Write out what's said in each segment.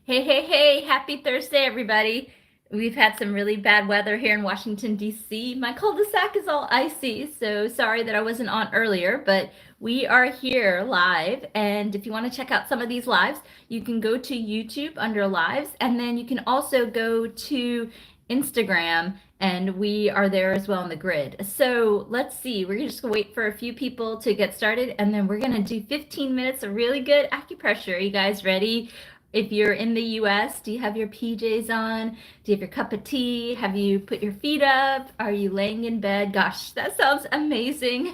Hey, hey, hey, happy Thursday, everybody. We've had some really bad weather here in Washington, D.C. My cul-de-sac is all icy, so sorry that I wasn't on earlier, but we are here live. And if you want to check out some of these lives, you can go to YouTube under lives, and then you can also go to Instagram, and we are there as well on the grid. So let's see, we're just gonna wait for a few people to get started, and then we're gonna do 15 minutes of really good acupressure. You guys ready? If you're in the US, do you have your PJs on? Do you have your cup of tea? Have you put your feet up? Are you laying in bed? Gosh, that sounds amazing,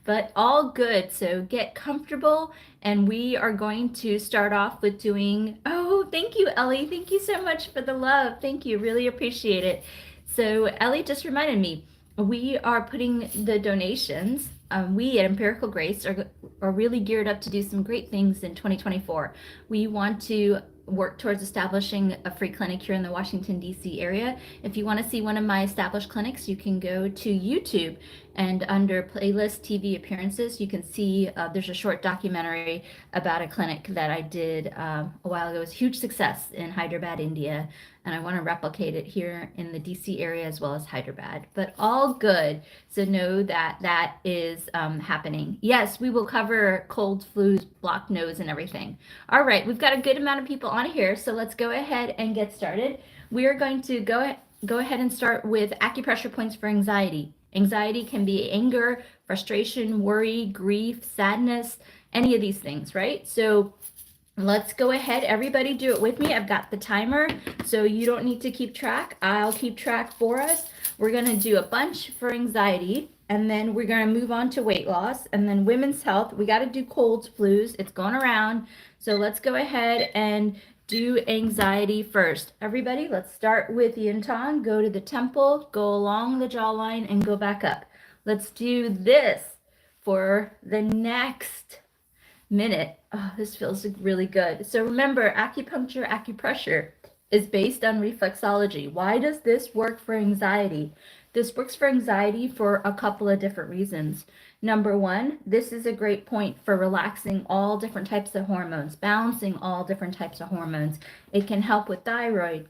but all good. So get comfortable, and we are going to start off with doing, oh, thank you, Ellie. Thank you so much for the love. Thank you. Really appreciate it. So Ellie just reminded me, we are putting the donations. We at Empirical Grace are really geared up to do some great things in 2024. We want to work towards establishing a free clinic here in the Washington, D.C. area. If you want to see one of my established clinics, you can go to YouTube, and under playlist TV appearances, you can see there's a short documentary about a clinic that I did a while ago. It was a huge success in Hyderabad, India, and I want to replicate it here in the DC area as well as Hyderabad. But all good. So know that that is happening. Yes, we will cover colds, flus, blocked nose, and everything. All right, we've got a good amount of people on here, so let's go ahead and get started. We are going to go ahead and start with acupressure points for anxiety. Anxiety can be anger, frustration, worry, grief, sadness, any of these things, right? So let's go ahead. Everybody do it with me. I've got the timer, so you don't need to keep track. I'll keep track for us. We're going to do a bunch for anxiety, and then we're going to move on to weight loss, and then women's health. We got to do colds, flus. It's going around. So let's go ahead and do anxiety first. Everybody, let's start with yin tong. Go to the temple, go along the jawline, and go back up. Let's do this for the next minute. Oh, this feels really good. So remember, acupuncture, acupressure is based on reflexology. Why does this work for anxiety? This works for anxiety for a couple of different reasons. Number one, this is a great point for relaxing all different types of hormones, balancing all different types of hormones. It can help with thyroid,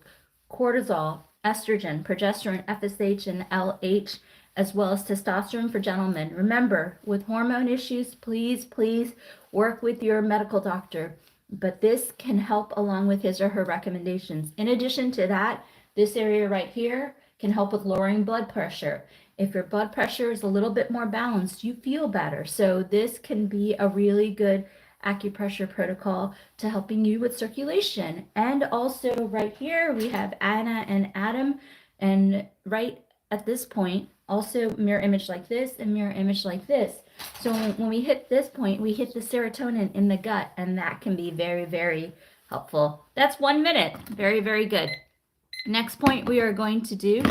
cortisol, estrogen, progesterone, FSH, and LH, as well as testosterone for gentlemen. Remember, with hormone issues, please work with your medical doctor, but this can help along with his or her recommendations. In addition to that, this area right here can help with lowering blood pressure. If your blood pressure is a little bit more balanced, you feel better. So this can be a really good acupressure protocol to helping you with circulation. And also right here, we have Anna and Adam. And right at this point, also mirror image like this and mirror image like this. So when we hit this point, we hit the serotonin in the gut, and that can be very helpful. That's 1 minute. Very good. Next point we are going to do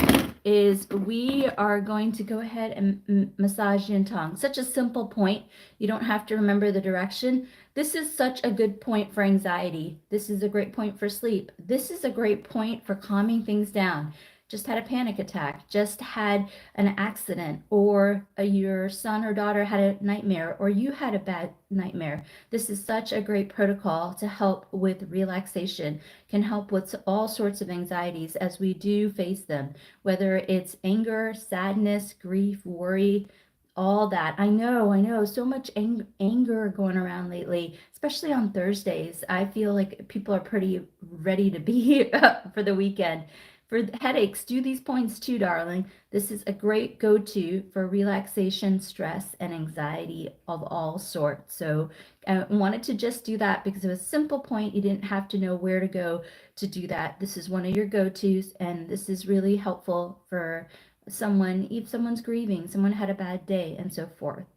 is we are going to go ahead and massage yin tong. Such a simple point. You don't have to remember the direction. This is such a good point for anxiety. This is a great point for sleep. This is a great point for calming things down. Just had a panic attack, just had an accident, or your son or daughter had a nightmare, or you had a bad nightmare. This is such a great protocol to help with relaxation, can help with all sorts of anxieties as we do face them, whether it's anger, sadness, grief, worry, all that. I know, so much anger going around lately, especially on Thursdays. I feel like people are pretty ready to be for the weekend. For headaches, do these points too, darling. This is a great go-to for relaxation, stress, and anxiety of all sorts. So I wanted to just do that because it was a simple point. You didn't have to know where to go to do that. This is one of your go-tos, and this is really helpful for someone, if someone's grieving, someone had a bad day, and so forth.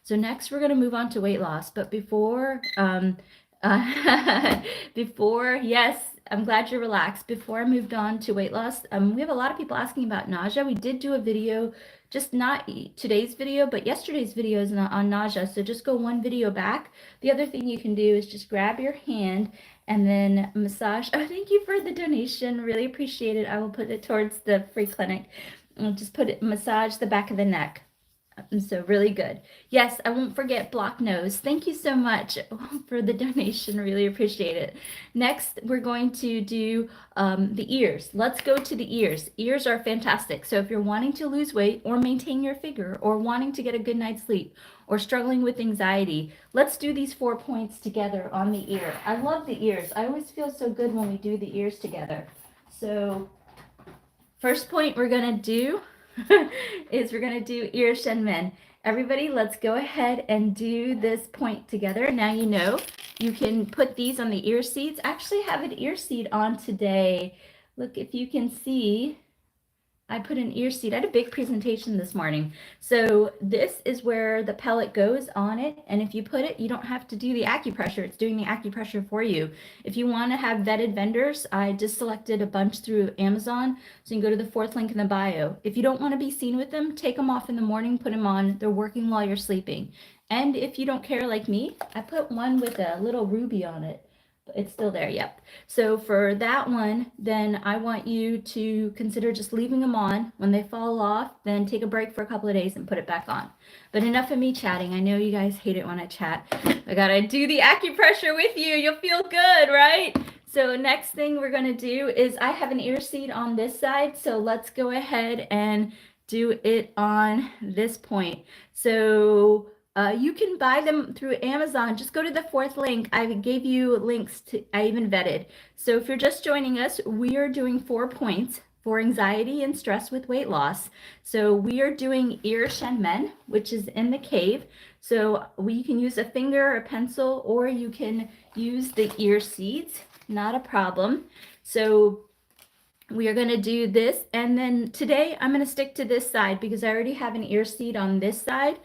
So next we're going to move on to weight loss. But before, yes, I'm glad you're relaxed. Before I moved on to weight loss, we have a lot of people asking about nausea. We did do a video, just not today's video, but yesterday's video is on nausea. So just go one video back. The other thing you can do is just grab your hand and then massage. Oh, thank you for the donation. Really appreciate it. I will put it towards the free clinic. I'll just massage the back of the neck. So really good. Yes, I won't forget block nose. Thank you so much for the donation. Really appreciate it. Next, we're going to do the ears. Let's go to the ears. Ears are fantastic. So if you're wanting to lose weight or maintain your figure or wanting to get a good night's sleep or struggling with anxiety, let's do these 4 points together on the ear. I love the ears. I always feel so good when we do the ears together. So first point we're going to do is we're going to do ear shenmen. Everybody, let's go ahead and do this point together. Now you know you can put these on the ear seeds. I actually have an ear seed on today. Look, if you can see, I put an ear seed. I had a big presentation this morning. So this is where the pellet goes on it. And if you put it, you don't have to do the acupressure. It's doing the acupressure for you. If you want to have vetted vendors, I just selected a bunch through Amazon. So you can go to the 4th link in the bio. If you don't want to be seen with them, take them off in the morning, put them on. They're working while you're sleeping. And if you don't care like me, I put one with a little ruby on it. It's still there, yep. So for that one, then I want you to consider just leaving them on. When they fall off, then take a break for a couple of days and put it back on. But enough of me chatting. I know you guys hate it when I chat. I gotta do the acupressure with you. You'll feel good, right? So next thing we're gonna do is I have an ear seed on this side. So let's go ahead and do it on this point. So you can buy them through Amazon. Just go to the 4th link. I gave you links to, I even vetted. So if you're just joining us, we are doing 4 points for anxiety and stress with weight loss. So we are doing ear shenmen, which is in the cave. So you can use a finger, a pencil, or you can use the ear seeds, not a problem. So we are going to do this. And then today I'm going to stick to this side because I already have an ear seed on this side.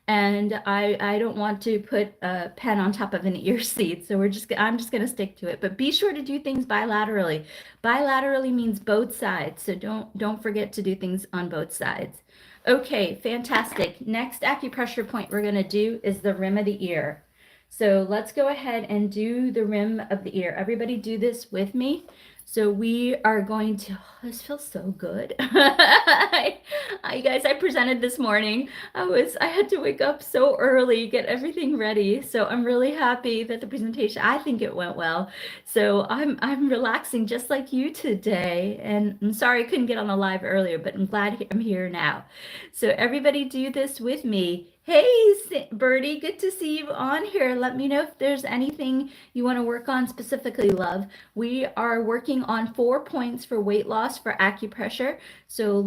And I don't want to put a pen on top of an ear seed. So I'm just going to stick to it. But be sure to do things bilaterally. Bilaterally means both sides. So don't forget to do things on both sides. Okay, fantastic. Next acupressure point we're going to do is the rim of the ear. So let's go ahead and do the rim of the ear. Everybody do this with me. So we are going to, oh, this feels so good. You guys, I presented this morning. I had to wake up so early, get everything ready. So I'm really happy that the presentation, I think it went well. So I'm relaxing just like you today. And I'm sorry I couldn't get on the live earlier, but I'm glad I'm here now. So everybody do this with me. Hey, Birdie, good to see you on here. Let me know if there's anything you want to work on specifically, love. We are working on 4 points for weight loss for acupressure. So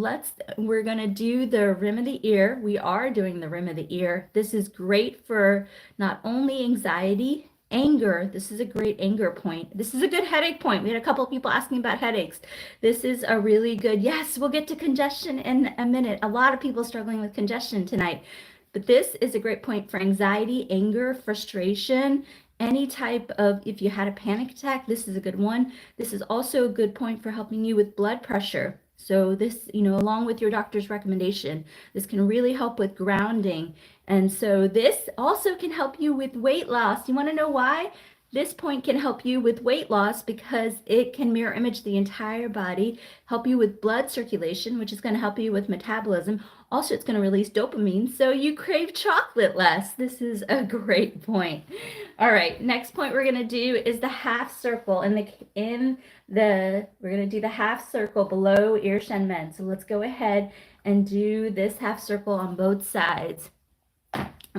we're going to do the rim of the ear. We are doing the rim of the ear. This is great for not only anxiety, anger. This is a great anger point. This is a good headache point. We had a couple of people asking about headaches. This is a really good, yes, we'll get to congestion in a minute. A lot of people struggling with congestion tonight. But this is a great point for anxiety, anger, frustration, any type of, if you had a panic attack, this is a good one. This is also a good point for helping you with blood pressure. So this, along with your doctor's recommendation, this can really help with grounding. And so this also can help you with weight loss. You want to know why? This point can help you with weight loss because it can mirror image the entire body, help you with blood circulation, which is going to help you with metabolism. Also, it's going to release dopamine, so you crave chocolate less. This is a great point. All right, next point we're going to do is the half circle. We're going to do the half circle below ear shenmen. So let's go ahead and do this half circle on both sides.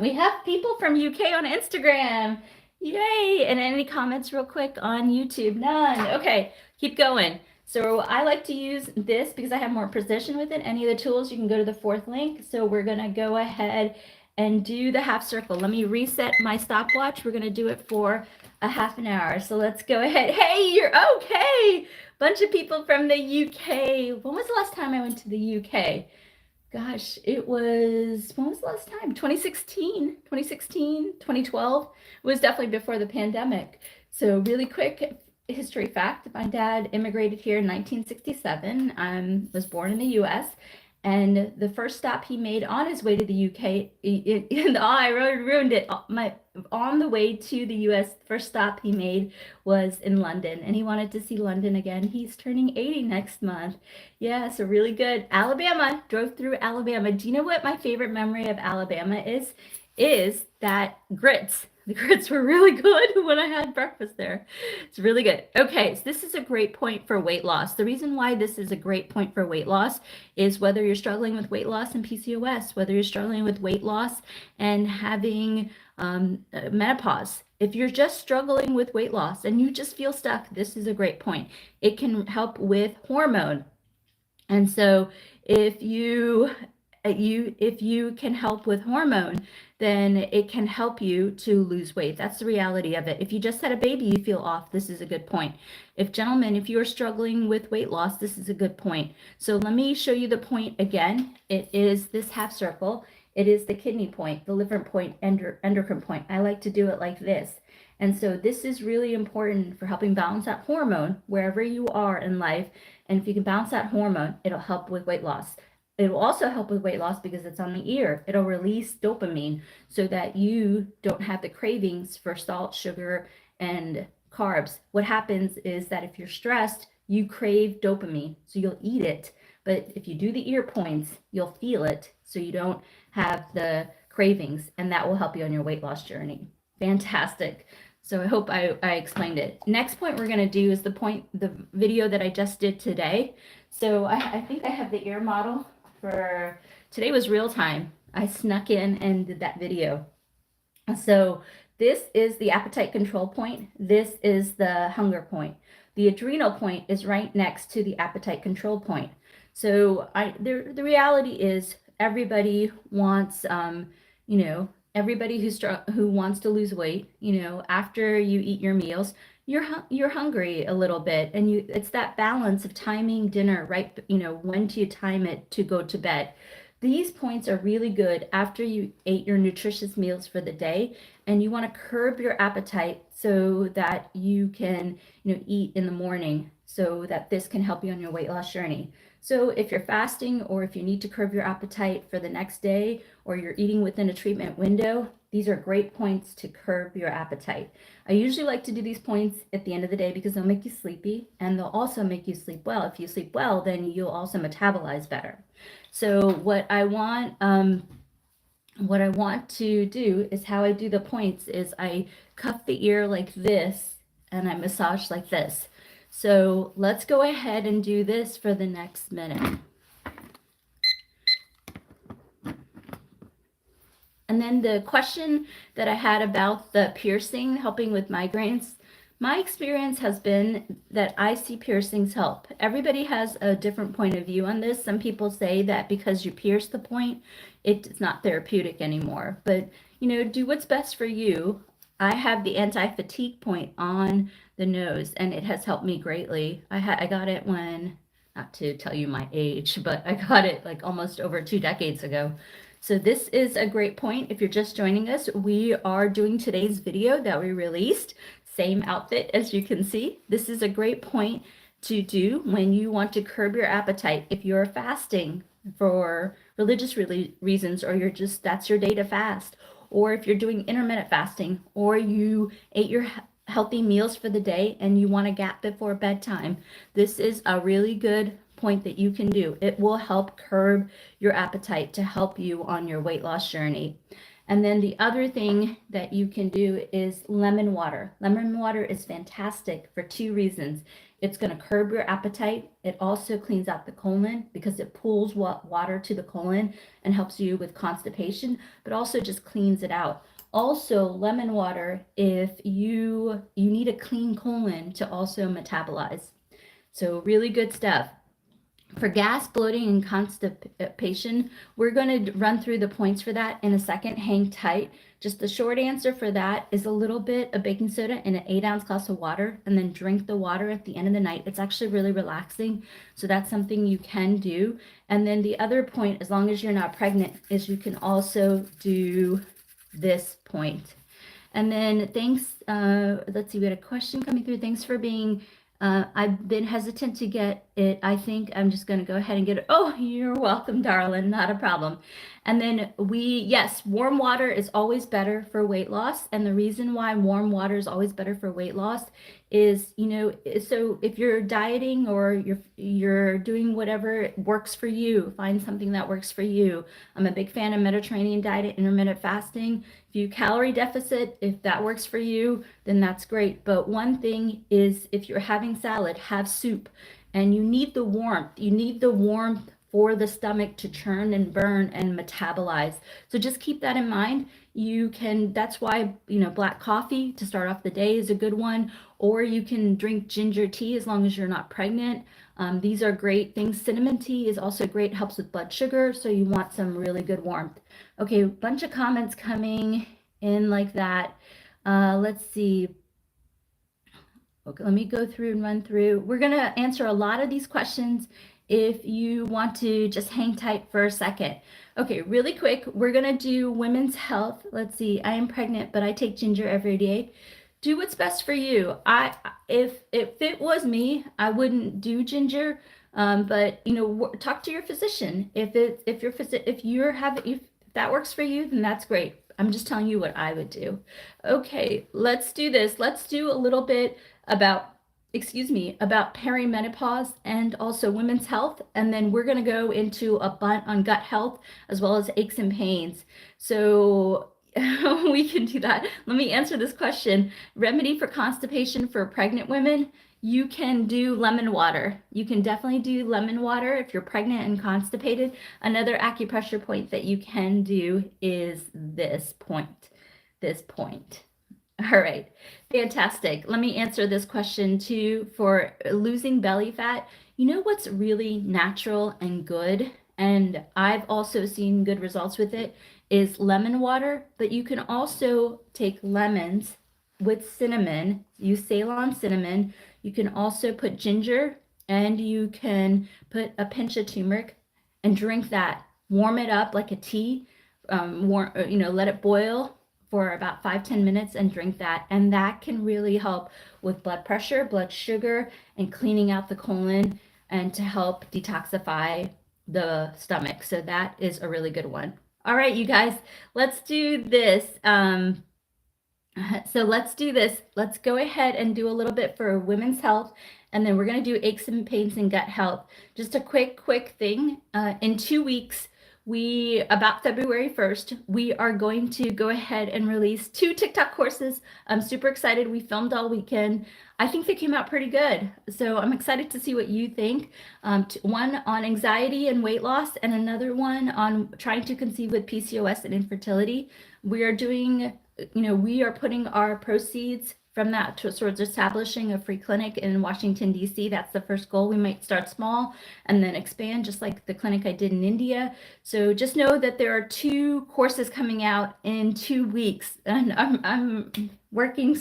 We have people from UK on Instagram. Yay! And any comments real quick on YouTube? None. Okay, keep going. So I like to use this because I have more precision with it. Any of the tools, you can go to the 4th link. So we're going to go ahead and do the half circle. Let me reset my stopwatch. We're going to do it for a half an hour. So let's go ahead. Hey, you're okay. Bunch of people from the UK. When was the last time I went to the UK? Gosh, when was the last time? 2016, 2012. It was definitely before the pandemic. So really quick history fact, my dad immigrated here in 1967. I was born in the US. And the first stop he made on his way to the UK, I ruined it. On the way to the US, first stop he made was in London, and he wanted to see London again. He's turning 80 next month. Yeah, so really good. Alabama, drove through Alabama. Do you know what my favorite memory of Alabama is? Is that grits. The grits were really good when I had breakfast there. It's really good. Okay, so this is a great point for weight loss. The reason why this is a great point for weight loss is whether you're struggling with weight loss and PCOS, whether you're struggling with weight loss and having menopause. If you're just struggling with weight loss and you just feel stuck, this is a great point. It can help with hormone. And so if you can help with hormone, then it can help you to lose weight. That's the reality of it. If you just had a baby, you feel off, this is a good point. Gentlemen, if you are struggling with weight loss, this is a good point. So let me show you the point again. It is this half circle. It is the kidney point, the liver point, endocrine point. I like to do it like this. And so this is really important for helping balance that hormone wherever you are in life. And if you can balance that hormone, it'll help with weight loss. It will also help with weight loss because it's on the ear. It'll release dopamine so that you don't have the cravings for salt, sugar, and carbs. What happens is that if you're stressed, you crave dopamine, so you'll eat it. But if you do the ear points, you'll feel it, so you don't have the cravings, and that will help you on your weight loss journey. Fantastic. So I hope I explained it. Next point we're going to do is the video that I just did today. So I think I have the ear model for today. Was real time. I snuck in and did that video. So this is the appetite control point. This is the hunger point. The adrenal point is right next to the appetite control point. So the reality is everybody wants, everybody who wants to lose weight, after you eat your meals, you're hungry a little bit, and it's that balance of timing dinner, right? When do you time it to go to bed? These points are really good after you ate your nutritious meals for the day, and you want to curb your appetite so that you can, eat in the morning, so that this can help you on your weight loss journey. So if you're fasting, or if you need to curb your appetite for the next day, or you're eating within a treatment window, these are great points to curb your appetite. I usually like to do these points at the end of the day because they'll make you sleepy, and they'll also make you sleep well. If you sleep well, then you'll also metabolize better. So what I want to do is how I do the points is I cuff the ear like this and I massage like this. So let's go ahead and do this for the next minute. And then the question that I had about the piercing helping with migraines, my experience has been that I see piercings help. Everybody has a different point of view on this. Some people say that because you pierce the point, it's not therapeutic anymore. But, do what's best for you. I have the anti-fatigue point on the nose, and it has helped me greatly. I got it when, not to tell you my age, but I got it like almost over 2 decades ago. So this is a great point. If you're just joining us, we are doing today's video that we released. Same outfit as you can see. This is a great point to do when you want to curb your appetite. If you're fasting for religious reasons, or that's your day to fast, or if you're doing intermittent fasting, or you ate your healthy meals for the day and you want a gap before bedtime, this is a really good point that you can do. It will help curb your appetite to help you on your weight loss journey. And then the other thing that you can do is lemon water. Lemon water is fantastic for 2 reasons. It's going to curb your appetite. It also cleans out the colon because it pulls water to the colon and helps you with constipation, but also just cleans it out. Also, lemon water, if you need a clean colon to also metabolize. So really good stuff. For gas, bloating, and constipation, we're going to run through the points for that in a second. Hang tight. Just the short answer for that is a little bit of baking soda in an 8-ounce glass of water, and then drink the water at the end of the night. It's actually really relaxing, so that's something you can do. And then the other point, as long as you're not pregnant, is you can also do this point. And then thanks, let's see, we had a question coming through. Thanks for being I've been hesitant to get it. I think I'm just going to go ahead and get it. Oh, you're welcome, darling. Not a problem. And then yes, warm water is always better for weight loss. And the reason why warm water is always better for weight loss is, so if you're dieting or you're doing whatever works for you, find something that works for you. I'm a big fan of Mediterranean diet, intermittent fasting. If you calorie deficit, if that works for you, then that's great. But one thing is, if you're having salad, have soup. And you need the warmth. You need the warmth for the stomach to churn and burn and metabolize. So just keep that in mind. That's why, black coffee to start off the day is a good one, or you can drink ginger tea as long as you're not pregnant. These are great things. Cinnamon tea is also great, helps with blood sugar, so you want some really good warmth. Okay, a bunch of comments coming in like that. Let's see. Okay, let me go through and run through. We're going to answer a lot of these questions if you want to just hang tight for a second. Okay, really quick, we're going to do women's health. Let's see. I am pregnant, but I take ginger every day. Do what's best for you. If it was me, I wouldn't do ginger. But talk to your physician. If that works for you, then that's great. I'm just telling you what I would do. Okay, let's do this. Let's do a little bit about perimenopause and also women's health. And then we're going to go into a bunch on gut health as well as aches and pains. So we can do that. Let me answer this question. Remedy for constipation for pregnant women. You can do lemon water. You can definitely do lemon water if you're pregnant and constipated. Another acupressure point that you can do is this point. All right, fantastic. Let me answer this question too. For losing belly fat, you know what's really natural and good, and I've also seen good results with it, is lemon water. But you can also take lemons with cinnamon, use Ceylon cinnamon. You can also put ginger, and you can put a pinch of turmeric and drink that. Warm it up like a tea. Let it boil for about 5-10 minutes and drink that. And that can really help with blood pressure, blood sugar, and cleaning out the colon and to help detoxify the stomach. So that is a really good one. All right, you guys, let's do this. Let's go ahead and do a little bit for women's health, and then we're going to do aches and pains and gut health. Just a quick thing. In 2 weeks, about February 1st, we are going to go ahead and release 2 TikTok courses. I'm super excited. We filmed all weekend. I think they came out pretty good. So I'm excited to see what you think. One on anxiety and weight loss, and another one on trying to conceive with PCOS and infertility. We are putting our proceeds from that towards establishing a free clinic in Washington, D.C. That's the first goal. We might start small and then expand, just like the clinic I did in India. So just know that there are 2 courses coming out in 2 weeks, and I'm working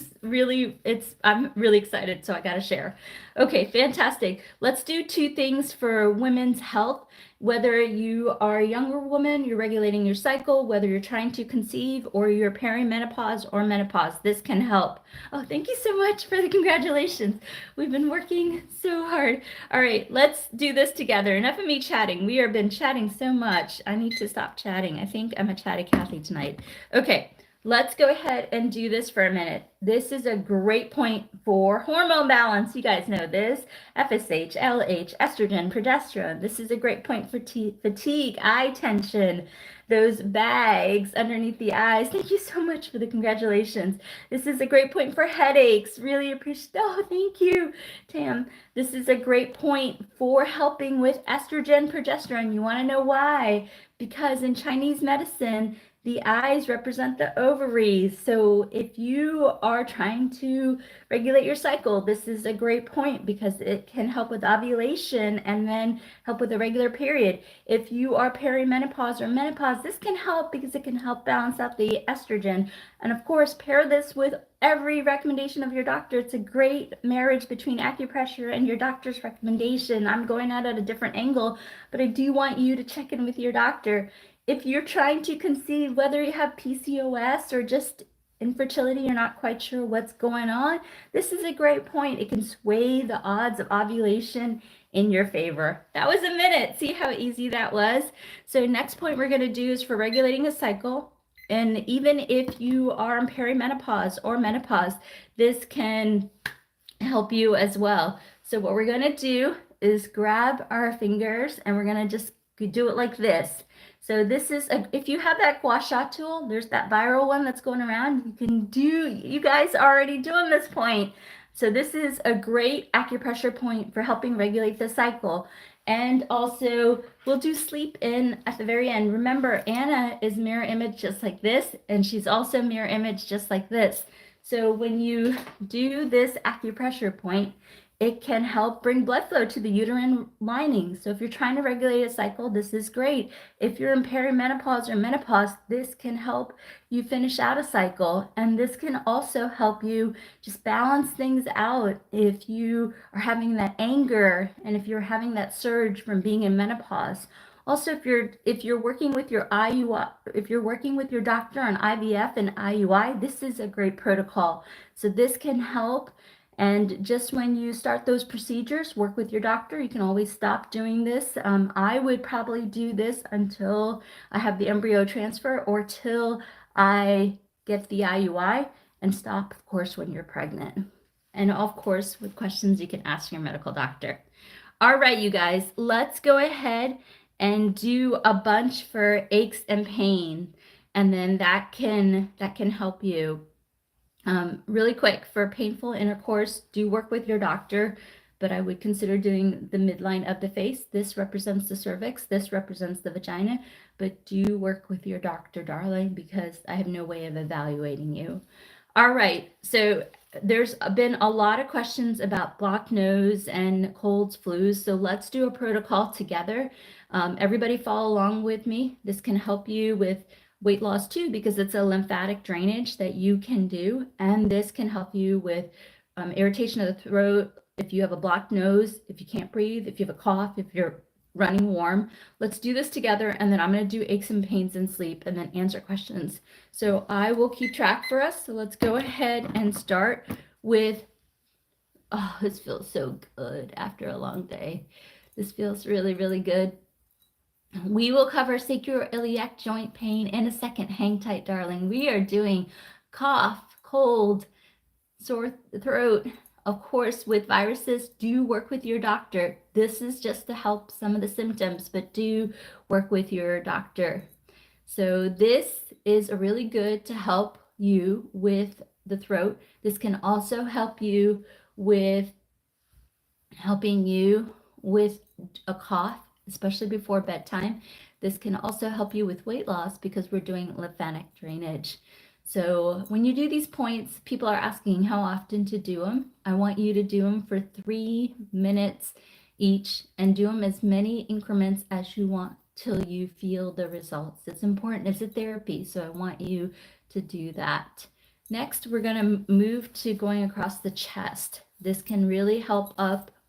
I'm really excited, so I got to share. Okay, fantastic. Let's do 2 things for women's health. Whether you are a younger woman, you're regulating your cycle, whether you're trying to conceive, or you're perimenopause or menopause, this can help. Oh, thank you so much for the congratulations. We've been working so hard. All right, let's do this together. Enough of me chatting. We have been chatting so much. I need to stop chatting. I think I'm a chatty Cathy tonight. Okay. Let's go ahead and do this for a minute. This is a great point for hormone balance. You guys know this. FSH, LH, estrogen, progesterone. This is a great point for fatigue, eye tension, those bags underneath the eyes. Thank you so much for the congratulations. This is a great point for headaches. Really appreciate. Oh, thank you, Tam. This is a great point for helping with estrogen, progesterone. You want to know why? Because in Chinese medicine, the eyes represent the ovaries. So if you are trying to regulate your cycle, this is a great point because it can help with ovulation and then help with a regular period. If you are perimenopause or menopause, this can help because it can help balance out the estrogen. And of course, pair this with every recommendation of your doctor. It's a great marriage between acupressure and your doctor's recommendation. I'm going out at a different angle, but I do want you to check in with your doctor. If you're trying to conceive, whether you have PCOS or just infertility, you're not quite sure what's going on, this is a great point. It can sway the odds of ovulation in your favor. That was a minute. See how easy that was? So next point we're going to do is for regulating a cycle. And even if you are in perimenopause or menopause, this can help you as well. So what we're going to do is grab our fingers and we're going to just do it like this. So this is, if you have that gua sha tool, there's that viral one that's going around. You can do, you guys are already doing this point. So this is a great acupressure point for helping regulate the cycle. And also we'll do sleep in at the very end. Remember, Anna is mirror image just like this, and she's also mirror image just like this. So when you do this acupressure point, it can help bring blood flow to the uterine lining. So if you're trying to regulate a cycle, this is great. If you're in perimenopause or menopause, this can help you finish out a cycle. And this can also help you just balance things out if you are having that anger and if you're having that surge from being in menopause. Also, if you're working with your IUI, if you're working with your doctor on IVF and IUI, this is a great protocol. So this can help. And just when you start those procedures, work with your doctor. You can always stop doing this. I would probably do this until I have the embryo transfer or till I get the IUI, and stop, of course, when you're pregnant. And of course, with questions, you can ask your medical doctor. All right, you guys, let's go ahead and do a bunch for aches and pain, and then that can help you. Really quick, for painful intercourse, do work with your doctor, but I would consider doing the midline of the face. This represents the cervix, this represents the vagina, but do work with your doctor, darling, because I have no way of evaluating you. All right, so there's been a lot of questions about blocked nose and colds, flus, so let's do a protocol together. Everybody follow along with me. This can help you with weight loss too, because it's a lymphatic drainage that you can do, and this can help you with irritation of the throat, if you have a blocked nose, if you can't breathe, if you have a cough, if you're running warm. Let's do this together, and then I'm going to do aches and pains and sleep and then answer questions. So I will keep track for us. So let's go ahead and start with, oh, this feels so good after a long day. This feels really, really good. We will cover sacroiliac joint pain in a second. Hang tight, darling. We are doing cough, cold, sore throat. Of course, with viruses, do work with your doctor. This is just to help some of the symptoms, but do work with your doctor. So this is really good to help you with the throat. This can also help you with helping you with a cough, especially before bedtime. This can also help you with weight loss because we're doing lymphatic drainage. So when you do these points, people are asking how often to do them. I want you to do them for 3 minutes each, and do them as many increments as you want till you feel the results. It's important. It's a therapy, so I want you to do that. Next, we're going to move to going across the chest. This can really help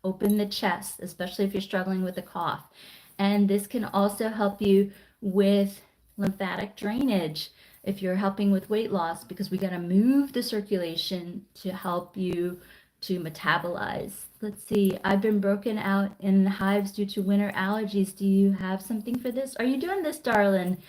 open the chest, especially if you're struggling with a cough. And this can also help you with lymphatic drainage if you're helping with weight loss, because we got to move the circulation to help you to metabolize. Let's see, I've been broken out in hives due to winter allergies. Do you have something for this? Are you doing this, darling?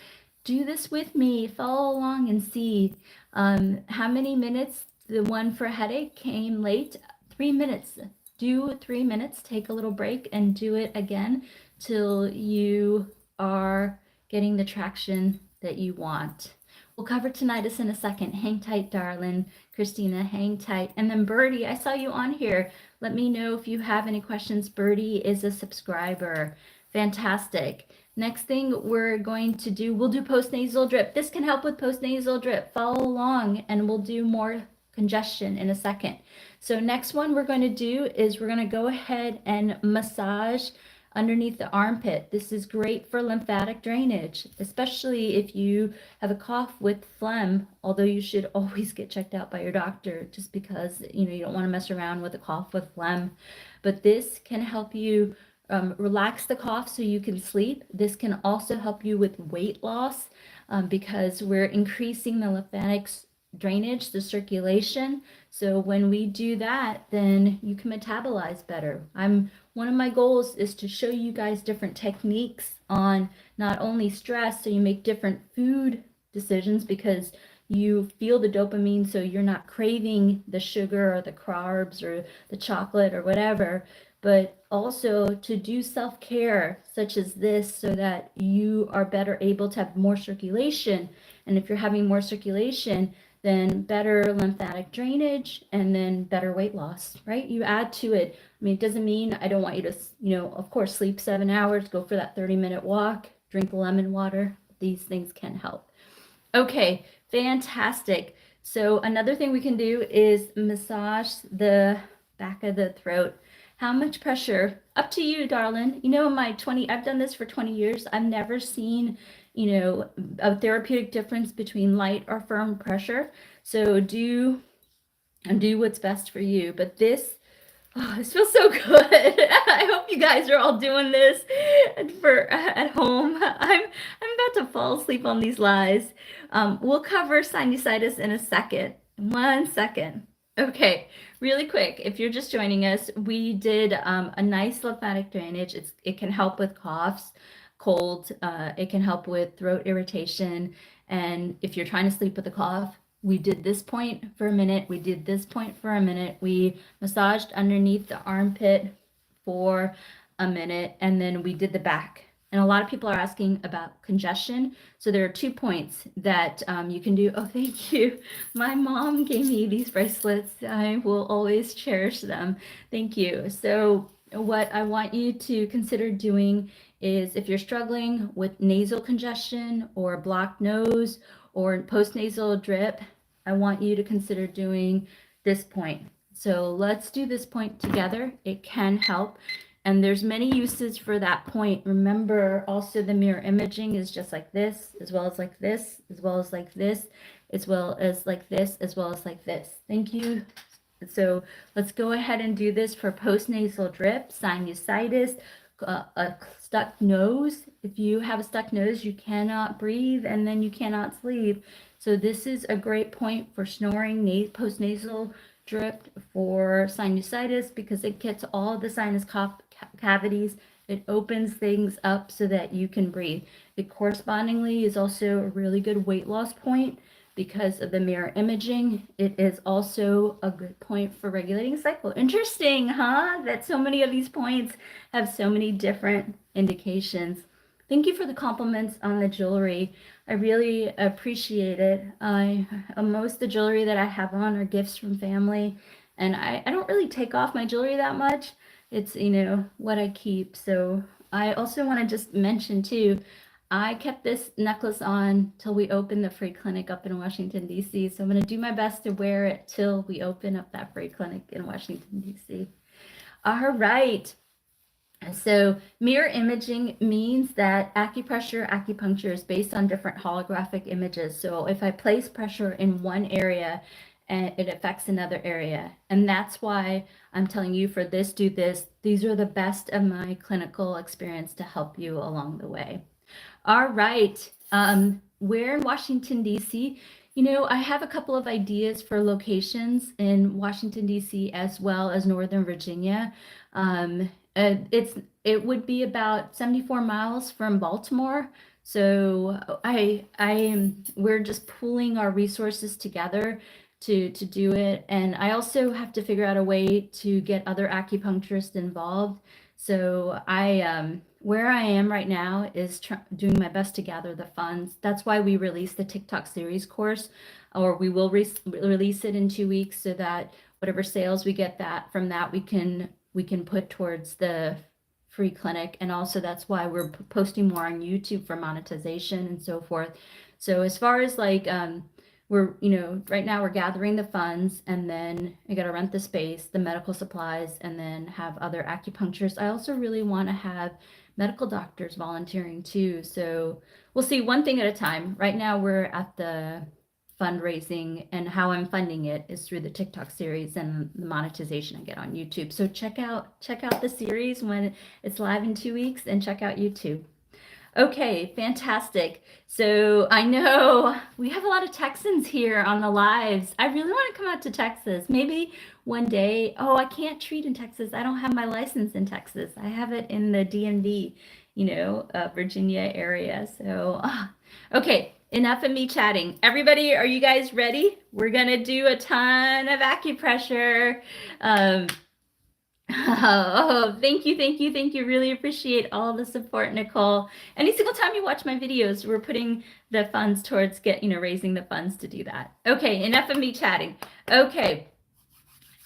Do this with me. Follow along and see. How many minutes? The one for headache came late. 3 minutes. Do 3 minutes, take a little break, and do it again till you are getting the traction that you want. We'll cover tinnitus in a second. Hang tight, darling. Christina, hang tight. And then Birdie, I saw you on here. Let me know if you have any questions. Birdie is a subscriber. Fantastic. Next thing we're going to do, we'll do postnasal drip. This can help with postnasal drip. Follow along, and we'll do more congestion in a second. So next one we're going to do is we're going to go ahead and massage underneath the armpit. This is great for lymphatic drainage, especially if you have a cough with phlegm, although you should always get checked out by your doctor, just because you don't want to mess around with a cough with phlegm. But this can help you relax the cough so you can sleep. This can also help you with weight loss because we're increasing the lymphatic drainage, the circulation. So when we do that, then you can metabolize better. One of my goals is to show you guys different techniques on not only stress, so you make different food decisions because you feel the dopamine, so you're not craving the sugar or the carbs or the chocolate or whatever, but also to do self-care such as this so that you are better able to have more circulation. And if you're having more circulation, then better lymphatic drainage and then better weight loss, right? You add to it. I mean, it doesn't mean I don't want you to, of course, sleep 7 hours, go for that 30-minute walk, drink lemon water. These things can help. Okay, fantastic. So another thing we can do is massage the back of the throat. How much pressure? Up to you, darling. I've done this for 20 years. I've never seen, a therapeutic difference between light or firm pressure. So do what's best for you. But this feels so good. I hope you guys are all doing this at home. I'm about to fall asleep on these lies. We'll cover sinusitis in a second. 1 second. Okay, really quick, if you're just joining us, we did a nice lymphatic drainage. It can help with coughs, colds, it can help with throat irritation, and if you're trying to sleep with a cough, we did this point for a minute, we did this point for a minute, we massaged underneath the armpit for a minute, and then we did the back. And a lot of people are asking about congestion. So there are 2 points that you can do. Oh, thank you. My mom gave me these bracelets. I will always cherish them. Thank you. So what I want you to consider doing is if you're struggling with nasal congestion or blocked nose or postnasal drip, I want you to consider doing this point. So let's do this point together. It can help. And there's many uses for that point. Remember also the mirror imaging is just like this, as well as like this, as well as like this, as well as like this, as well as like this. Thank you. So let's go ahead and do this for postnasal drip, sinusitis, a stuck nose. If you have a stuck nose, you cannot breathe and then you cannot sleep. So this is a great point for snoring, postnasal drip, for sinusitis, because it gets all the sinus cavities. It opens things up so that you can breathe. It correspondingly is also a really good weight loss point because of the mirror imaging. It is also a good point for regulating cycle. Interesting, huh? That so many of these points have so many different indications. Thank you for the compliments on the jewelry. I really appreciate it. Most of the jewelry that I have on are gifts from family, and I don't really take off my jewelry that much. It's, what I keep. So I also want to just mention too, I kept this necklace on till we open the free clinic up in Washington, D.C. So I'm going to do my best to wear it till we open up that free clinic in Washington, D.C. All right. So mirror imaging means that acupuncture is based on different holographic images. So if I place pressure in one area, and it affects another area. And that's why I'm telling you for this, do this. These are the best of my clinical experience to help you along the way. All right. We're in Washington, D.C. I have a couple of ideas for locations in Washington, D.C. as well as Northern Virginia. It would be about 74 miles from Baltimore. So we're just pooling our resources together to do it. And I also have to figure out a way to get other acupuncturists involved. So where I am right now is doing my best to gather the funds. That's why we released the TikTok series course, or we will release it in 2 weeks, so that whatever sales we get from that we can put towards the free clinic. And also that's why we're posting more on YouTube for monetization and so forth. So as far as like right now we're gathering the funds, and then I got to rent the space, the medical supplies, and then have other acupuncturists. I also really want to have medical doctors volunteering too. So we'll see, one thing at a time. Right now we're at the fundraising, and how I'm funding it is through the TikTok series and the monetization I get on YouTube. So check out the series when it's live in 2 weeks, and check out YouTube. Okay, fantastic. So I know we have a lot of Texans here on the lives. I really want to come out to Texas. Maybe one day. Oh, I can't treat in Texas. I don't have my license in Texas. I have it in the DMV, Virginia area. So, okay, enough of me chatting. Everybody, are you guys ready? We're gonna do a ton of acupressure. Um, Oh, thank you, thank you, thank you. Really appreciate all the support, Nicole. Any single time you watch my videos, we're putting the funds towards raising the funds to do that. Okay, enough of me chatting. Okay,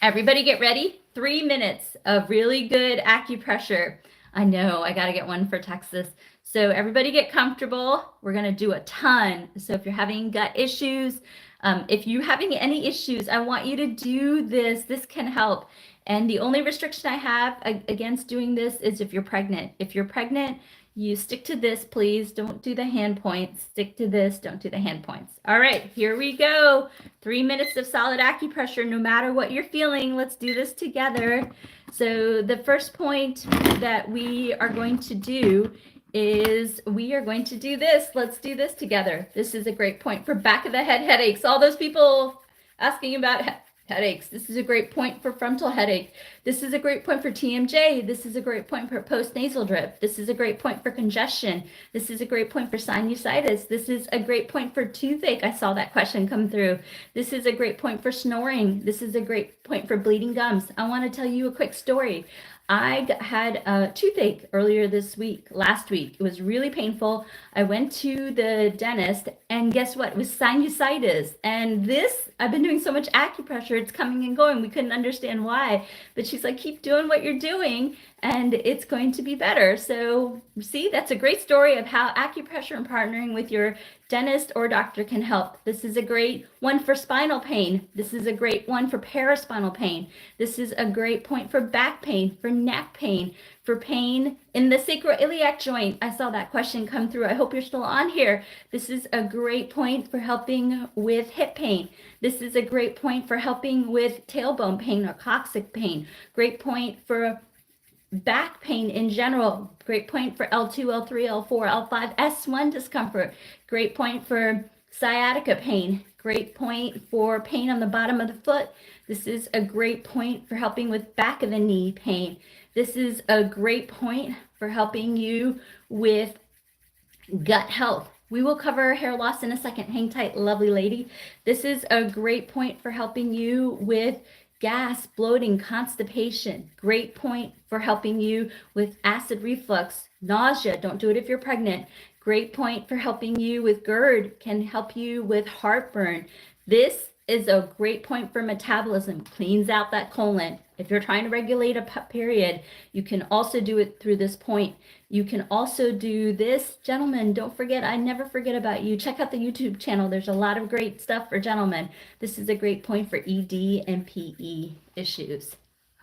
everybody get ready. 3 minutes of really good acupressure. I know, I gotta get one for Texas. So everybody get comfortable. We're gonna do a ton. So if you're having gut issues, if you're having any issues, I want you to do this. This can help. And the only restriction I have against doing this is if you're pregnant. If you're pregnant, you stick to this, please. Don't do the hand points. Stick to this. Don't do the hand points. All right, here we go. 3 minutes of solid acupressure, no matter what you're feeling. Let's do this together. So the first point that we are going to do is we are going to do this. Let's do this together. This is a great point for back of the head headaches. All those people asking about headaches. This is a great point for frontal headache. This is a great point for TMJ. This is a great point for postnasal drip. This is a great point for congestion. This is a great point for sinusitis. This is a great point for toothache. I saw that question come through. This is a great point for snoring. This is a great point for bleeding gums. I want to tell you a quick story. I had a toothache earlier last week. It was really painful. I went to the dentist and guess what? It was sinusitis. And I've been doing so much acupressure, it's coming and going. We couldn't understand why, but she's like, keep doing what you're doing and it's going to be better. So see, that's a great story of how acupressure and partnering with your dentist or doctor can help. This is a great one for spinal pain. This is a great one for paraspinal pain. This is a great point for back pain, for neck pain, for pain in the sacroiliac joint. I saw that question come through. I hope you're still on here. This is a great point for helping with hip pain. This is a great point for helping with tailbone pain or coccyx pain. Great point for back pain in general. Great point for L2, L3, L4, L5, S1 discomfort. Great point for sciatica pain. Great point for pain on the bottom of the foot. This is a great point for helping with back of the knee pain. This is a great point for helping you with gut health. We will cover hair loss in a second. Hang tight, lovely lady. This is a great point for helping you with gas, bloating, constipation. Great point for helping you with acid reflux, nausea. Don't do it if you're pregnant. Great point for helping you with GERD, can help you with heartburn. This is a great point for metabolism, cleans out that colon. If you're trying to regulate a period, you can also do it through this point. You can also do this. Gentlemen, don't forget, I never forget about you. Check out the YouTube channel. There's a lot of great stuff for gentlemen. This is a great point for ED and PE issues.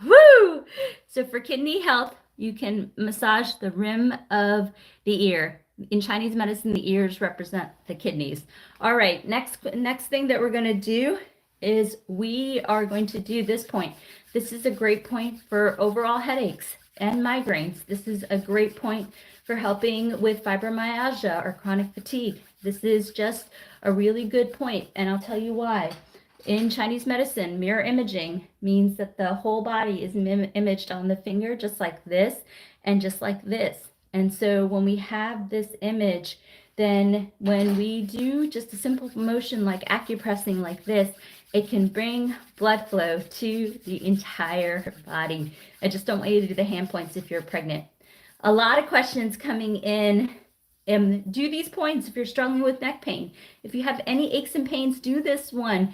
Woo! So for kidney health, you can massage the rim of the ear. In Chinese medicine, the ears represent the kidneys. All right, next thing that we're going to do is we are going to do this point. This is a great point for overall headaches and migraines. This is a great point for helping with fibromyalgia or chronic fatigue. This is just a really good point, and I'll tell you why. In Chinese medicine, mirror imaging means that the whole body is imaged on the finger just like this and just like this. And so when we have this image, then when we do just a simple motion like acupressing like this, it can bring blood flow to the entire body. I just don't want you to do the hand points if you're pregnant. A lot of questions coming in. Do these points if you're struggling with neck pain. If you have any aches and pains, do this one.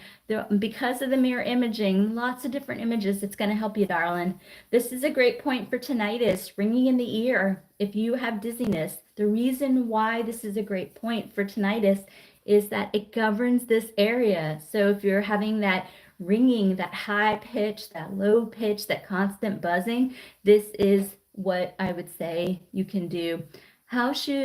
Because of the mirror imaging, lots of different images, it's going to help you, darling. This is a great point for tinnitus, ringing in the ear. If you have dizziness, the reason why this is a great point for tinnitus is that it governs this area. So if you're having that ringing, that high pitch, that low pitch, that constant buzzing, this is what I would say you can do. Thank you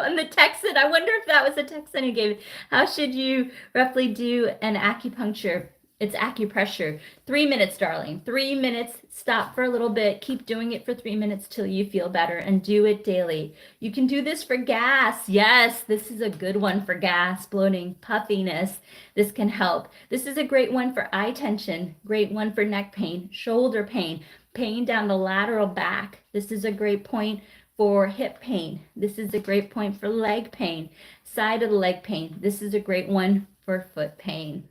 on the Texan. I wonder if that was a Texan who gave it. How should you roughly do an acupuncture? It's acupressure. 3 minutes, darling. 3 minutes. Stop for a little bit. Keep doing it for 3 minutes till you feel better, and do it daily. You can do this for gas. Yes, this is a good one for gas, bloating, puffiness. This can help. This is a great one for eye tension. Great one for neck pain, shoulder pain, pain down the lateral back. This is a great point for hip pain. This is a great point for leg pain, side of the leg pain. This is a great one for foot pain.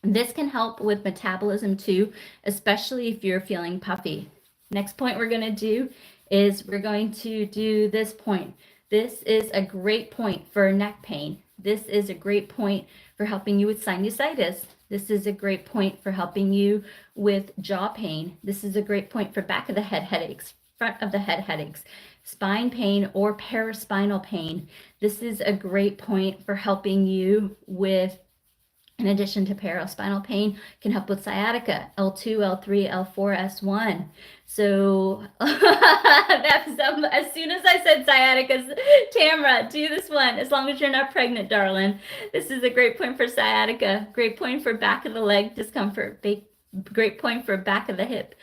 This can help with metabolism too, especially if you're feeling puffy. Next point we're going to do is we're going to do this point. This is a great point for neck pain. This is a great point for helping you with sinusitis. This is a great point for helping you with jaw pain. This is a great point for back of the head headaches, front of the head headaches, spine pain, or paraspinal pain. This is a great point for helping you with, in addition to paraspinal pain, can help with sciatica, L2, L3, L4, S1. So as soon as I said sciatica, Tamara, do this one, as long as you're not pregnant, darling. This is a great point for sciatica, great point for back of the leg discomfort, great point for back of the hip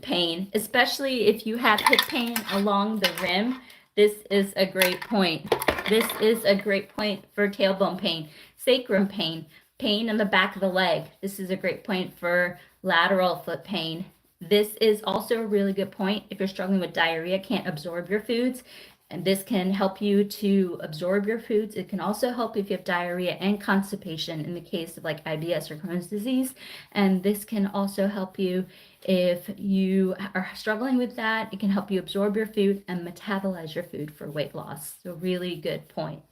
pain, especially if you have hip pain along the rim. This is a great point. This is a great point for tailbone pain, sacrum pain, pain in the back of the leg. This is a great point for lateral foot pain. This is also a really good point if you're struggling with diarrhea, can't absorb your foods, and this can help you to absorb your foods. It can also help if you have diarrhea and constipation in the case of like IBS or Crohn's disease. And this can also help you if you are struggling with that. It can help you absorb your food and metabolize your food for weight loss. So really good point.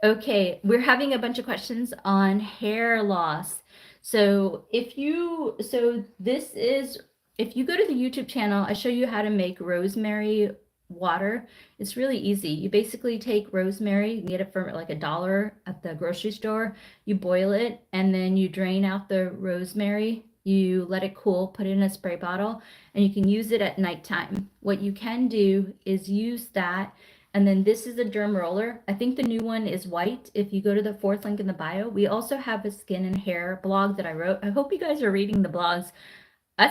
Okay, we're having a bunch of questions on hair loss. So if you go to the YouTube channel, I show you how to make rosemary water. It's really easy. You basically take rosemary, you get it for like $1 at the grocery store, you boil it, and then you drain out the rosemary, you let it cool, put it in a spray bottle, and you can use it at nighttime. What you can do is use that. And then this is a derm roller. I think the new one is white. If you go to the 4th link in the bio, we also have a skin and hair blog that I wrote. I hope you guys are reading the blogs. I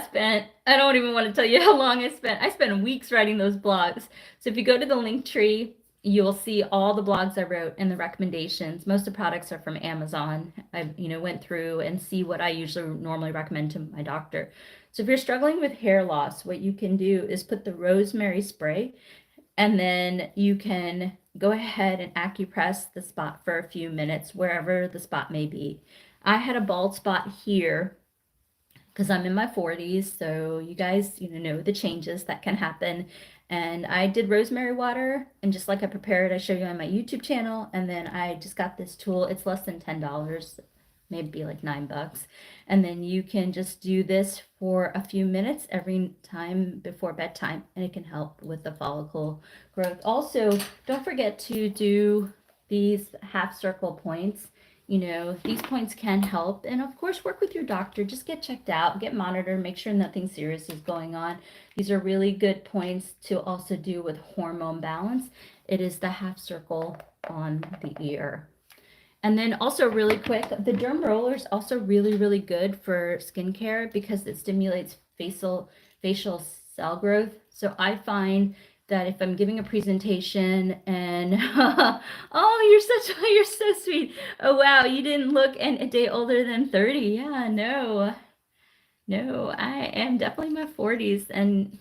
don't even want to tell you how long I spent weeks writing those blogs. So if you go to the link tree, you'll see all the blogs I wrote and the recommendations. Most of the products are from Amazon. I went through and see what I usually normally recommend to my doctor. So if you're struggling with hair loss, what you can do is put the rosemary spray, and then you can go ahead and acupress the spot for a few minutes, wherever the spot may be. I had a bald spot here because I'm in my 40s, so you guys know the changes that can happen. And I did rosemary water, and just like I prepared, I show you on my YouTube channel, and then I just got this tool. It's less than $10, maybe like $9. And then you can just do this for a few minutes every time before bedtime, and it can help with the follicle growth. Also, don't forget to do these half circle points. These points can help. And of course, work with your doctor. Just get checked out, get monitored, make sure nothing serious is going on. These are really good points to also do with hormone balance. It is the half circle on the ear. And then also really quick, the derm roller is also really, really good for skincare because it stimulates facial cell growth. So I find that if I'm giving a presentation and oh, you're so sweet. Oh wow, you didn't look a day older than 30. Yeah, no, I am definitely in my 40s, and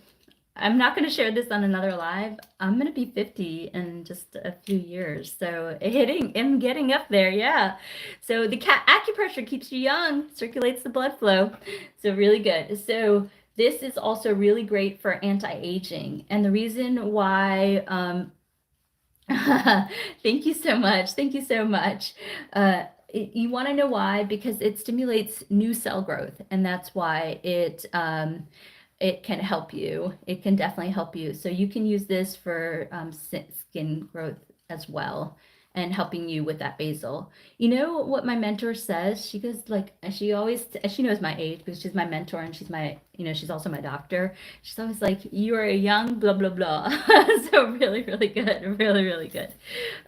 I'm not going to share this on another live. I'm going to be 50 in just a few years. So I'm getting up there. Yeah. So the acupressure keeps you young, circulates the blood flow. So really good. So this is also really great for anti-aging. And the reason why, thank you so much. Thank you so much. You want to know why? Because it stimulates new cell growth. And that's why it can help you. It can definitely help you. So you can use this for skin growth as well, and helping you with that basal. You know what my mentor says? She goes like, she knows my age because she's my mentor and she's my she's also my doctor. She's always like, you are a young blah, blah, blah. So really, really good. Really, really good.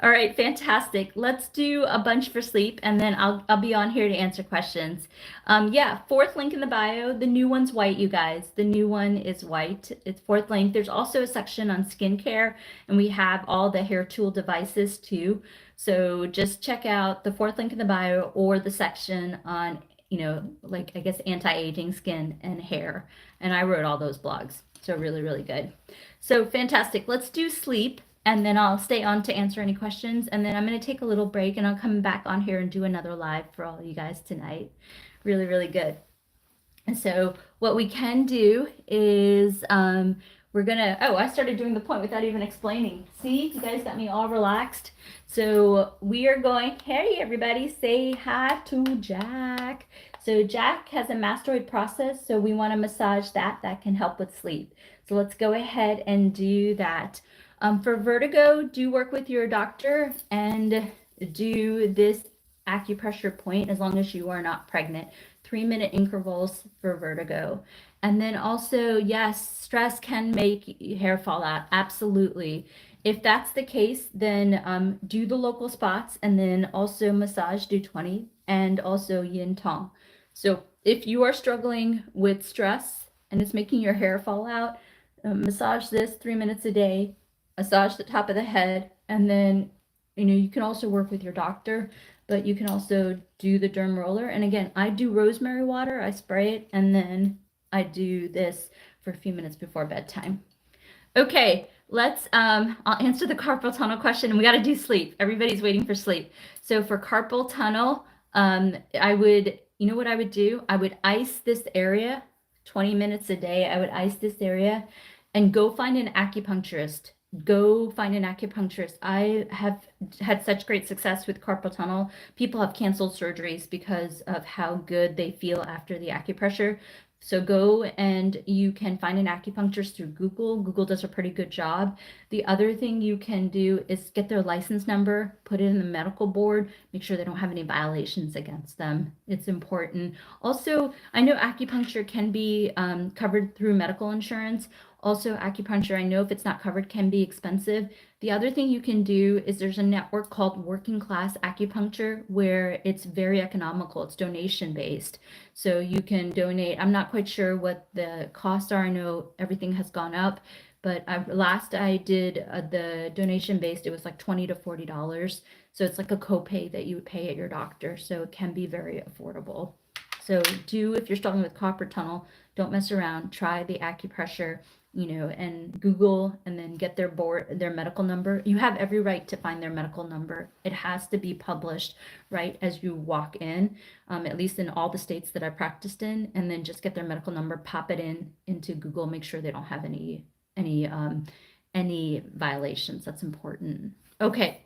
All right, fantastic. Let's do a bunch for sleep, and then I'll be on here to answer questions. Yeah, fourth link in the bio. The new one's white, you guys. The new one is white. It's fourth link. There's also a section on skincare, and we have all the hair tool devices too. So just check out the fourth link in the bio or the section on, like I guess anti-aging skin and hair. And I wrote all those blogs. So really, really good. So fantastic. Let's do sleep, and then I'll stay on to answer any questions. And then I'm going to take a little break, and I'll come back on here and do another live for all you guys tonight. Really, really good. And so what we can do is we're gonna, oh, I started doing the point without even explaining. See, you guys got me all relaxed. So we are going, hey everybody, say hi to Jack. So Jack has a mastoid process, so we want to massage that. That can help with sleep. So let's go ahead and do that. For vertigo, do work with your doctor and do this acupressure point as long as you are not pregnant. 3-minute intervals for vertigo. And then also, yes, stress can make hair fall out. Absolutely. If that's the case, then do the local spots and then also massage, do 20, and also yin tong. So if you are struggling with stress and it's making your hair fall out, massage this 3 minutes a day, massage the top of the head, and then you can also work with your doctor, but you can also do the derm roller. And again, I do rosemary water, I spray it, and then I do this for a few minutes before bedtime. Okay, let's I'll answer the carpal tunnel question, and we got to do sleep. Everybody's waiting for sleep. So for carpal tunnel, I would, you know what I would do? I would ice this area 20 minutes a day. I would ice this area and go find an acupuncturist. Go find an acupuncturist. I have had such great success with carpal tunnel. People have canceled surgeries because of how good they feel after the acupressure. So go and you can find an acupuncturist through Google. Google does a pretty good job. The other thing you can do is get their license number, put it in the medical board, make sure they don't have any violations against them. It's important. Also, I know acupuncture can be covered through medical insurance. Also, acupuncture, I know if it's not covered, can be expensive. The other thing you can do is there's a network called Working Class Acupuncture where it's very economical. It's donation based. So you can donate. I'm not quite sure what the costs are. I know everything has gone up, but last I did the donation based, it was like $20 to $40. So it's like a copay that you would pay at your doctor. So it can be very affordable. So if you're struggling with carpal tunnel, don't mess around. Try the acupressure, and Google, and then get their medical number. You have every right to find their medical number. It has to be published right as you walk in, at least in all the states that I practiced in, and then just get their medical number, pop it into Google, make sure they don't have any violations. That's important. Okay.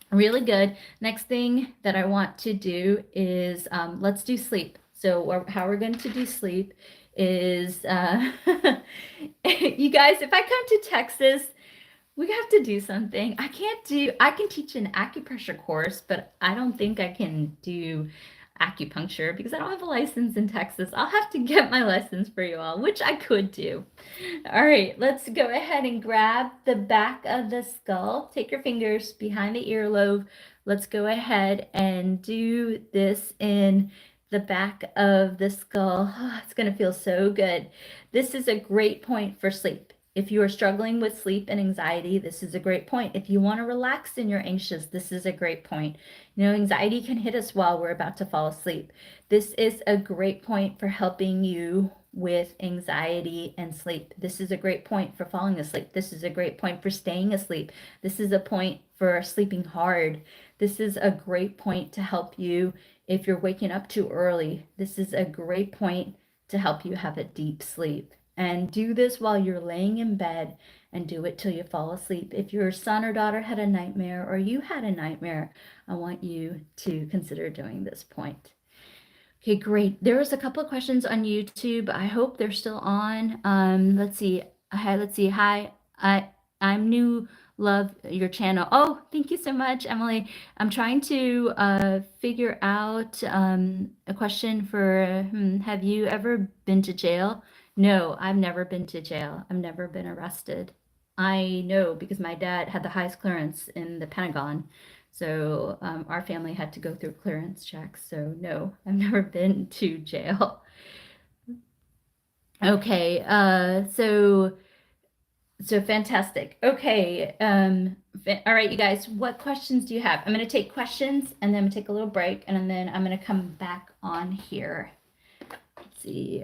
Really good. Next thing that I want to do is let's do sleep. So how we're going to do sleep is, you guys, if I come to Texas, we have to do something. I can teach an acupressure course, but I don't think I can do acupuncture because I don't have a license in Texas. I'll have to get my license for you all, which I could do. All right, let's go ahead and grab the back of the skull. Take your fingers behind the earlobe. Let's go ahead and do this in the back of the skull. Oh, it's going to feel so good. This is a great point for sleep. If you are struggling with sleep and anxiety, this is a great point. If you want to relax and you're anxious, this is a great point. Anxiety can hit us while we're about to fall asleep. This is a great point for helping you with anxiety and sleep. This is a great point for falling asleep. This is a great point for staying asleep. This is a point for sleeping hard. This is a great point to help you if you're waking up too early. This is a great point to help you have a deep sleep. And do this while you're laying in bed, and do it till you fall asleep. If your son or daughter had a nightmare or you had a nightmare, I want you to consider doing this point. Okay, great. There was a couple of questions on YouTube. I hope they're still on. Let's see. Hi, I'm new. Love your channel. Oh, thank you so much, Emily. I'm trying to figure out a question for, have you ever been to jail? No, I've never been to jail. I've never been arrested. I know because my dad had the highest clearance in the Pentagon. So our family had to go through clearance checks. So no, I've never been to jail. Okay, so fantastic. Okay, all right, you guys, what questions do you have? I'm going to take questions and then I'm going to take a little break and then I'm going to come back on here. Let's see.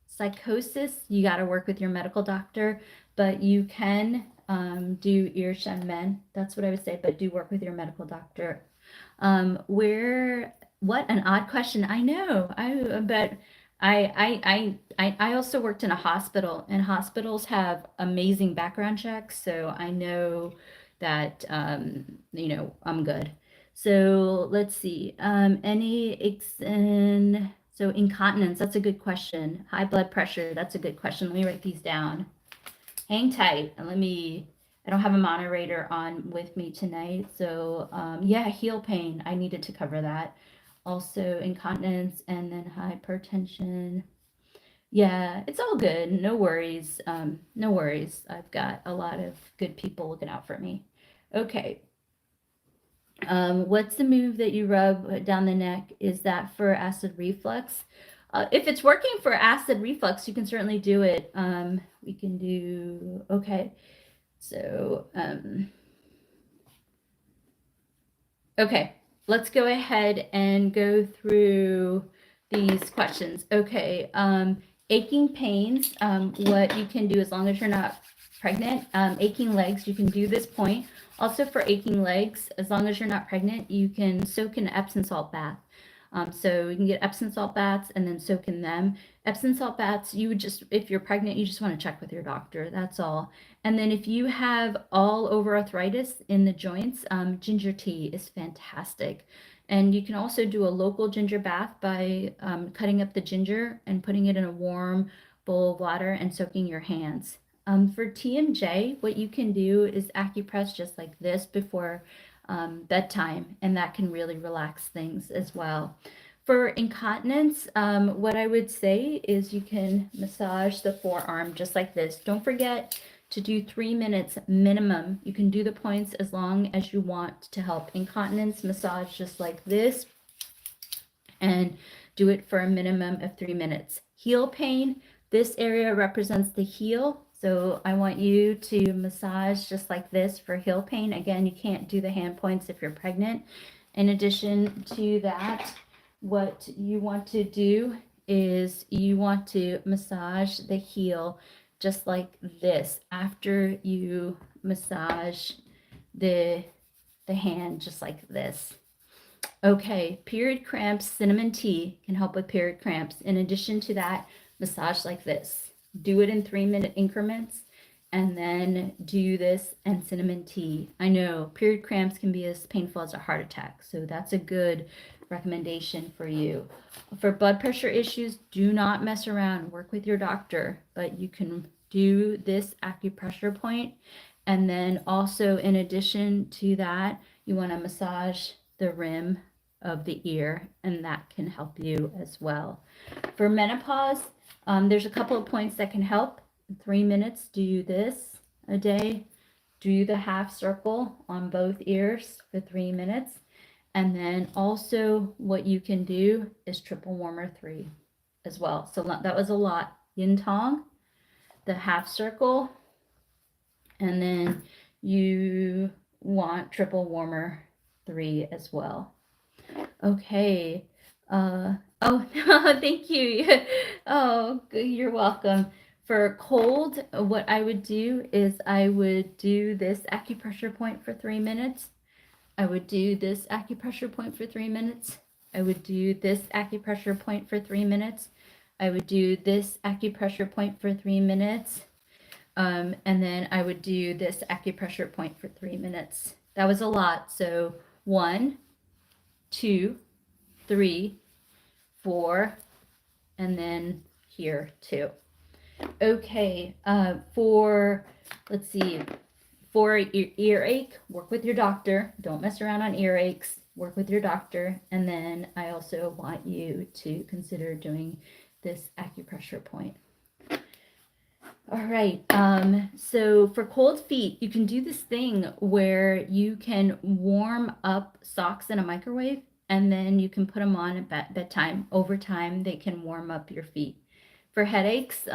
Psychosis, you got to work with your medical doctor, but you can do ear shen men. That's what I would say, but do work with your medical doctor. What an odd question. I know. But I also worked in a hospital, and hospitals have amazing background checks, so I know that I'm good. So let's see. So incontinence, that's a good question. High blood pressure, that's a good question. Let me write these down. Hang tight and I don't have a moderator on with me tonight. So yeah, heel pain, I needed to cover that. Also incontinence and then hypertension. Yeah, it's all good. No worries. No worries. I've got a lot of good people looking out for me. Okay. What's the move that you rub down the neck? Is that for acid reflux? If it's working for acid reflux, you can certainly do it. We can do, okay. So, okay, let's go ahead and go through these questions. Okay, aching pains, what you can do as long as you're not pregnant, aching legs, you can do this point. Also for aching legs, as long as you're not pregnant, you can soak in Epsom salt bath. So you can get Epsom salt baths and then soak in them. Epsom salt baths, you would just, if you're pregnant, you just want to check with your doctor. That's all. And then if you have all over arthritis in the joints, ginger tea is fantastic. And you can also do a local ginger bath by cutting up the ginger and putting it in a warm bowl of water and soaking your hands. For TMJ, what you can do is acupress just like this before bedtime, and that can really relax things as well. For incontinence, what I would say is you can massage the forearm just like this. Don't forget to do 3 minutes minimum. You can do the points as long as you want to help incontinence. Massage just like this and do it for a minimum of 3 minutes. Heel pain, this area represents the heel. So I want you to massage just like this for heel pain. Again, you can't do the hand points if you're pregnant. In addition to that, what you want to do is you want to massage the heel just like this after you massage the hand just like this. Okay, period cramps, cinnamon tea can help with period cramps. In addition to that, massage like this. Do it in 3-minute increments and then do this and cinnamon tea. I know period cramps can be as painful as a heart attack, so that's a good recommendation for you. For blood pressure issues, do not mess around. Work with your doctor, but you can do this acupressure point. And then also in addition to that, you want to massage the rim of the ear, and that can help you as well. For menopause, there's a couple of points that can help. 3 minutes, do this a day. Do the half circle on both ears for 3 minutes. And then also what you can do is triple warmer 3 as well. So that was a lot. Yin Tong, the half circle, and then you want triple warmer 3 as well. Okay. Oh, thank you. Oh, you're welcome. For cold, what I would do is I would do this acupressure point for 3 minutes. I would do this acupressure point for 3 minutes. I would do this acupressure point for 3 minutes. I would do this acupressure point for 3 minutes. And then I would do this acupressure point for 3 minutes. That was a lot. So 1, 2, 3, 4, and then here 2. Okay, let's see, for earache, work with your doctor. Don't mess around on earaches. Work with your doctor. And then I also want you to consider doing this acupressure point. All right. So for cold feet, you can do this thing where you can warm up socks in a microwave and then you can put them on at bedtime. Over time, they can warm up your feet. For headaches,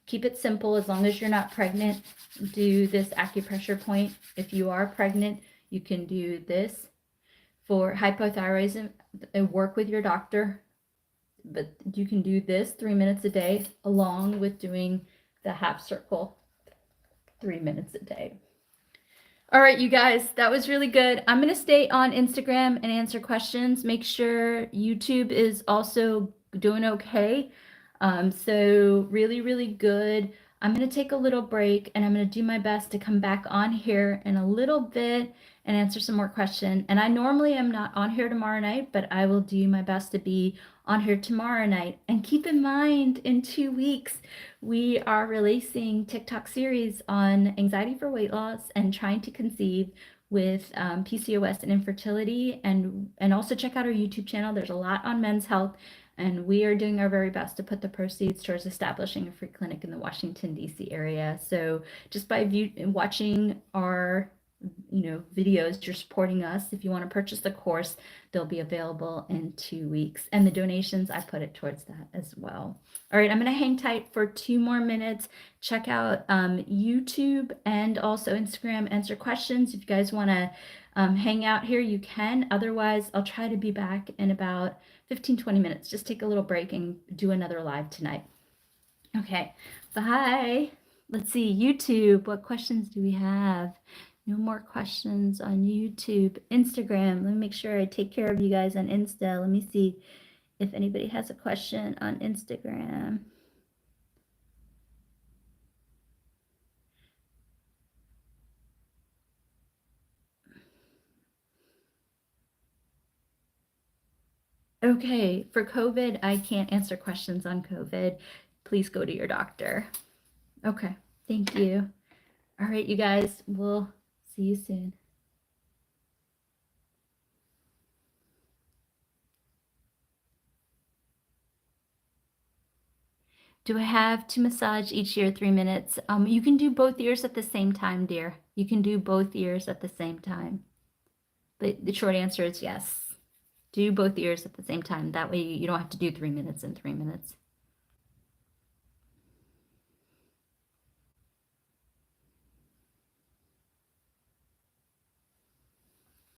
keep it simple as long as you're not pregnant. Do this acupressure point. If you are pregnant, you can do this. For hypothyroidism, work with your doctor, but you can do this 3 minutes a day along with doing the half circle 3 minutes a day. All right, you guys, that was really good. I'm going to stay on Instagram and answer questions. Make sure YouTube is also doing okay. So really, really good. I'm going to take a little break and I'm going to do my best to come back on here in a little bit and answer some more questions. And I normally am not on here tomorrow night, but I will do my best to be on here tomorrow night. And keep in mind, in 2 weeks, we are releasing TikTok series on anxiety for weight loss and trying to conceive with PCOS and infertility. And also check out our YouTube channel. There's a lot on men's health. And we are doing our very best to put the proceeds towards establishing a free clinic in the Washington, D.C. area. So just by watching our videos, you're supporting us. If you want to purchase the course, they'll be available in 2 weeks. And the donations, I put it towards that as well. All right, I'm going to hang tight for 2 more minutes. Check out YouTube and also Instagram, answer questions. If you guys want to hang out here, you can. Otherwise, I'll try to be back in about 15-20 minutes. Just take a little break and do another live tonight. Okay, bye. Let's see, YouTube, what questions do we have? No more questions on YouTube. Instagram, let me make sure I take care of you guys on Insta. Let me see if anybody has a question on Instagram. Okay, for COVID, I can't answer questions on COVID. Please go to your doctor. Okay, thank you. All right, you guys, we'll see you soon. Do I have to massage each ear 3 minutes? You can do both ears at the same time, dear. You can do both ears at the same time. But the short answer is yes. Do both ears at the same time. That way you don't have to do 3 minutes and 3 minutes.